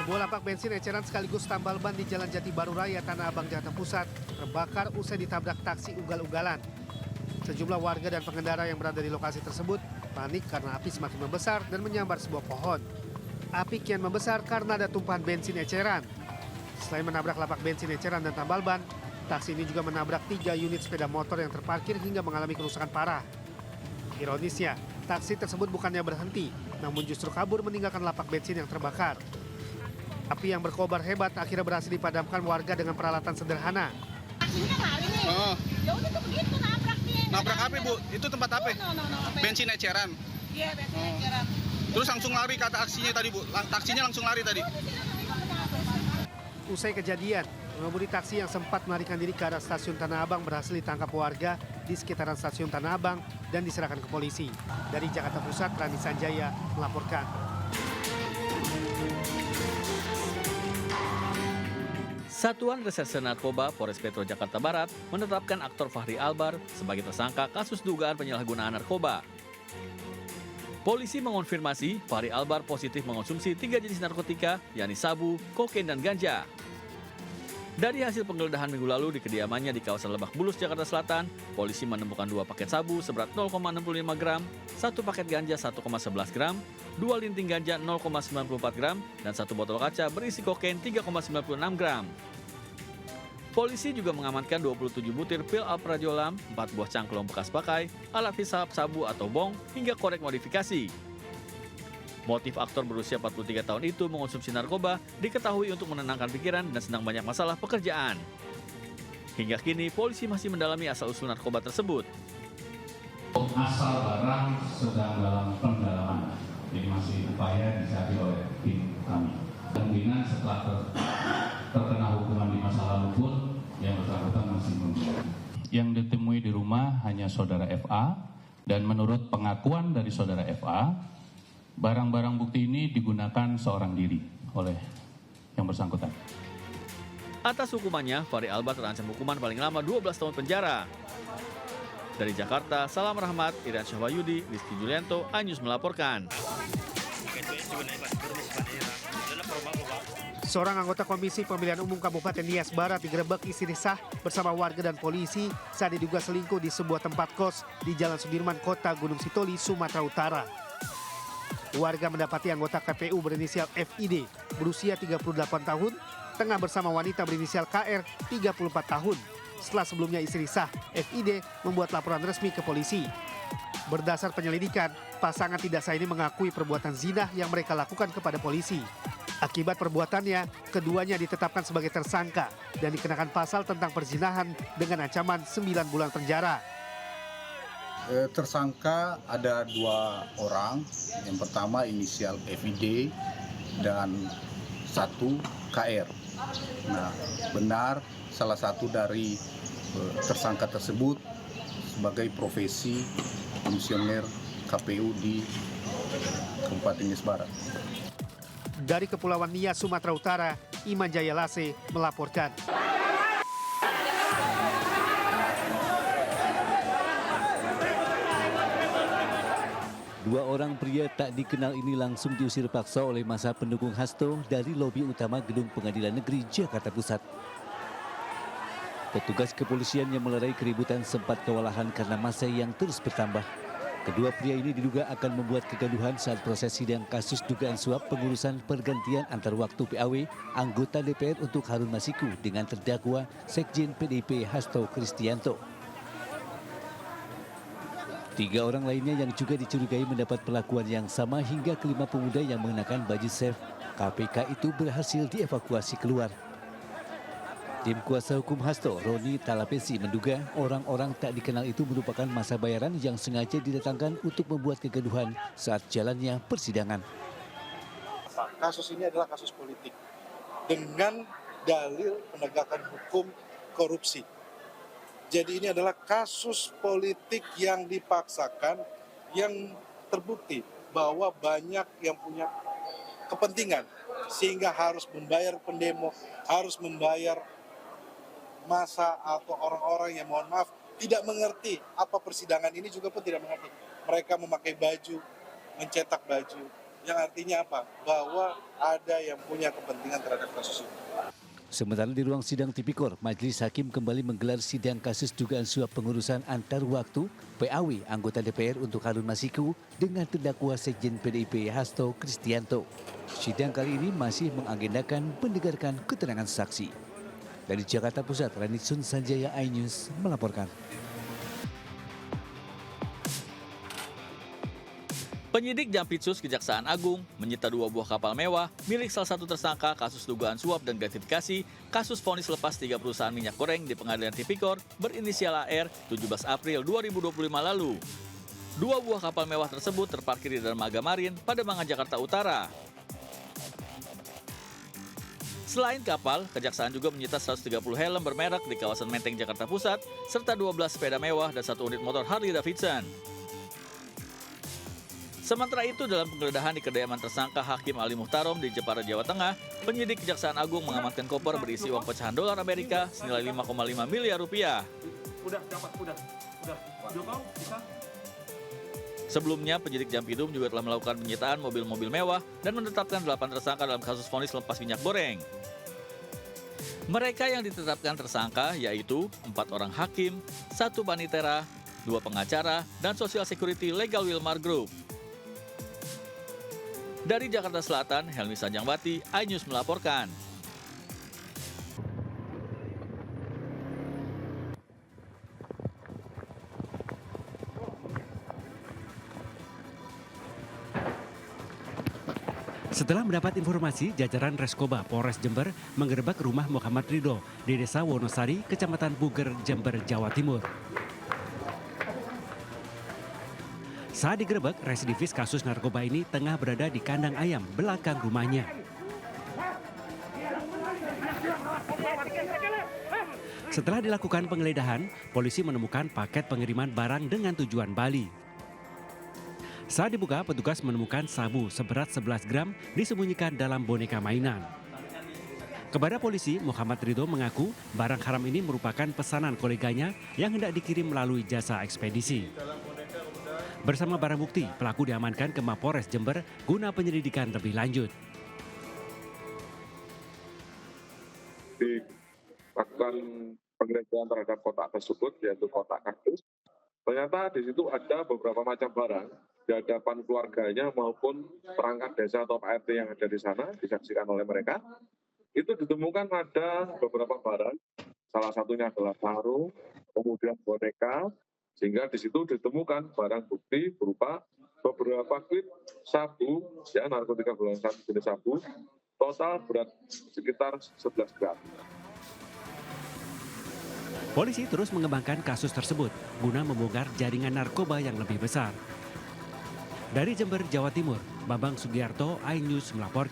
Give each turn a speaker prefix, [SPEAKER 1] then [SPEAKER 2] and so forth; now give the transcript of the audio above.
[SPEAKER 1] Sebuah lapak bensin eceran sekaligus tambal ban di Jalan Jati Baru Raya, Tanah Abang, Jakarta Pusat terbakar usai ditabrak taksi ugal-ugalan. Sejumlah warga dan pengendara yang berada di lokasi tersebut panik karena api semakin membesar dan menyambar sebuah pohon. Api kian membesar karena ada tumpahan bensin eceran. Selain menabrak lapak bensin eceran dan tambal ban, taksi ini juga menabrak 3 unit sepeda motor yang terparkir hingga mengalami kerusakan parah. Ironisnya, taksi tersebut bukannya berhenti, namun justru kabur meninggalkan lapak bensin yang terbakar. Api yang berkobar hebat akhirnya berhasil dipadamkan warga dengan peralatan sederhana.
[SPEAKER 2] Taksinya lari nih.
[SPEAKER 3] Oh.
[SPEAKER 2] Ya udah tuh begitu nabrak nih.
[SPEAKER 3] Nabrak apa, Bu? Itu tempat apa? Bensin eceran.
[SPEAKER 2] Iya, bensin eceran.
[SPEAKER 3] Terus langsung lari ke taksinya tadi, Bu. Taksinya langsung lari tadi.
[SPEAKER 1] Usai kejadian, pengemudi taksi yang sempat melarikan diri ke arah stasiun Tanah Abang berhasil ditangkap warga di sekitaran stasiun Tanah Abang dan diserahkan ke polisi. Dari Jakarta Pusat, Rani Sanjaya melaporkan.
[SPEAKER 4] Satuan Reserse Narkoba Polres Metro Jakarta Barat menetapkan aktor Fahri Albar sebagai tersangka kasus dugaan penyalahgunaan narkoba. Polisi mengonfirmasi Fahri Albar positif mengonsumsi 3 jenis narkotika, yakni sabu, kokain, dan ganja. Dari hasil penggeledahan minggu lalu di kediamannya di kawasan Lebak Bulus, Jakarta Selatan, polisi menemukan 2 paket sabu seberat 0,65 gram, 1 paket ganja 1,11 gram, 2 linting ganja 0,94 gram, dan 1 botol kaca berisi kokain 3,96 gram. Polisi juga mengamankan 27 butir pil alprazolam, 4 buah cangklong bekas pakai, alat hisap sabu atau bong, hingga korek modifikasi. Motif aktor berusia 43 tahun itu mengonsumsi narkoba diketahui untuk menenangkan pikiran dan sedang banyak masalah pekerjaan. Hingga kini polisi masih mendalami asal-usul narkoba tersebut.
[SPEAKER 5] Asal barang sedang dalam pendalaman, jadi masih upaya dicari oleh tim kami. Kemungkinan setelah terkena hukuman di masa lalu pun yang bersangkutan masih memiliki. Yang ditemui di rumah hanya saudara FA, dan menurut pengakuan dari saudara FA, barang-barang bukti ini digunakan seorang diri oleh yang bersangkutan.
[SPEAKER 4] Atas hukumannya, Fahri Albar terancam hukuman paling lama 12 tahun penjara. Dari Jakarta, Salam Rahmat, Irian Syahwayudi, Rizky Julianto, iNews melaporkan.
[SPEAKER 1] Seorang anggota Komisi Pemilihan Umum Kabupaten Nias Barat digerebek istri sah bersama warga dan polisi saat diduga selingkuh di sebuah tempat kos di Jalan Sudirman, Kota Gunung Sitoli, Sumatera Utara. Warga mendapati anggota KPU berinisial FID berusia 38 tahun tengah bersama wanita berinisial KR 34 tahun setelah sebelumnya istri sah FID membuat laporan resmi ke polisi. Berdasar penyelidikan, pasangan tidak sah ini mengakui perbuatan zina yang mereka lakukan kepada polisi. Akibat perbuatannya, keduanya ditetapkan sebagai tersangka dan dikenakan pasal tentang perzinahan dengan ancaman 9 bulan penjara.
[SPEAKER 6] Tersangka ada 2 orang, yang pertama inisial FID dan 1 KR. Nah, benar salah satu dari tersangka tersebut sebagai profesi komisioner KPU di Kabupaten Nias Barat.
[SPEAKER 1] Dari Kepulauan Nias, Sumatera Utara, Iman Jaya Lase melaporkan.
[SPEAKER 7] Dua orang pria tak dikenal ini langsung diusir paksa oleh massa pendukung Hasto dari lobi utama Gedung Pengadilan Negeri Jakarta Pusat. Petugas kepolisian yang melerai keributan sempat kewalahan karena massa yang terus bertambah. Kedua pria ini diduga akan membuat kegaduhan saat proses sidang kasus dugaan suap pengurusan pergantian antar waktu PAW anggota DPR untuk Harun Masiku dengan terdakwa Sekjen PDIP Hasto Kristianto. 3 orang lainnya yang juga dicurigai mendapat perlakuan yang sama hingga kelima pemuda yang mengenakan baju chef KPK itu berhasil dievakuasi keluar. Tim kuasa hukum Hasto, Roni Talapesi, menduga orang-orang tak dikenal itu merupakan massa bayaran yang sengaja didatangkan untuk membuat kegaduhan saat jalannya persidangan.
[SPEAKER 8] Kasus ini adalah kasus politik dengan dalil penegakan hukum korupsi. Jadi ini adalah kasus politik yang dipaksakan, yang terbukti bahwa banyak yang punya kepentingan sehingga harus membayar pendemo, harus membayar massa atau orang-orang yang mohon maaf tidak mengerti apa persidangan ini juga pun tidak mengerti. Mereka memakai baju, mencetak baju Yang artinya apa? Bahwa ada yang punya kepentingan terhadap kasus ini.
[SPEAKER 7] Sementara di ruang sidang Tipikor, Majelis Hakim kembali menggelar sidang kasus dugaan suap pengurusan antar waktu PAW anggota DPR untuk Harun Masiku dengan terdakwa Sekjen PDIP Hasto Kristianto. Sidang kali ini masih mengagendakan mendengarkan keterangan saksi. Dari Jakarta Pusat, Ranitsun Sanjaya, iNews melaporkan.
[SPEAKER 4] Penyidik Jampitsus Kejaksaan Agung menyita 2 buah kapal mewah milik salah satu tersangka kasus dugaan suap dan gratifikasi kasus vonis lepas 3 perusahaan minyak goreng di Pengadilan Tipikor berinisial AR 17 April 2025 lalu. 2 buah kapal mewah tersebut terparkir di dermaga Marin pada Pademangan, Jakarta Utara. Selain kapal, Kejaksaan juga menyita 130 helm bermerek di kawasan Menteng, Jakarta Pusat, serta 12 sepeda mewah dan 1 unit motor Harley Davidson. Sementara itu, dalam penggeledahan di kediaman tersangka Hakim Ali Muhtarom di Jepara, Jawa Tengah, penyidik Kejaksaan Agung mengamankan koper berisi uang pecahan dolar Amerika senilai 5,5 miliar rupiah. Sebelumnya, penyidik Jampidum juga telah melakukan penyitaan mobil-mobil mewah dan menetapkan 8 tersangka dalam kasus vonis lepas minyak goreng. Mereka yang ditetapkan tersangka yaitu 4 orang hakim, 1 panitera, 2 pengacara, dan Social Security Legal Wilmar Group. Dari Jakarta Selatan, Helmi Sanjangbati, iNews melaporkan.
[SPEAKER 9] Setelah mendapat informasi, jajaran Reskoba Polres Jember menggerebek rumah Muhammad Ridho di Desa Wonosari, Kecamatan Buger, Jember, Jawa Timur. Saat digerebek, residivis kasus narkoba ini tengah berada di kandang ayam belakang rumahnya. Setelah dilakukan penggeledahan, polisi menemukan paket pengiriman barang dengan tujuan Bali. Saat dibuka, petugas menemukan sabu seberat 11 gram disembunyikan dalam boneka mainan. Kepada polisi, Muhammad Ridho mengaku barang haram ini merupakan pesanan koleganya yang hendak dikirim melalui jasa ekspedisi. Bersama barang bukti, pelaku diamankan ke Mapolres Jember guna penyelidikan lebih lanjut.
[SPEAKER 10] Dilakukan penggeledahan terhadap kotak tersebut, yaitu kotak kardus. Ternyata di situ ada beberapa macam barang di hadapan keluarganya maupun perangkat desa atau Pak RT yang ada di sana, disaksikan oleh mereka. Itu ditemukan ada beberapa barang, salah satunya adalah sarung, kemudian boneka, sehingga di situ ditemukan barang bukti berupa beberapa klip sabu, ya narkotika golongan 1 jenis sabu, total berat sekitar 11 gram.
[SPEAKER 9] Polisi terus mengembangkan kasus tersebut guna membongkar jaringan narkoba yang lebih besar. Dari Jember, Jawa Timur, Bambang Sugiarto, iNews melaporkan.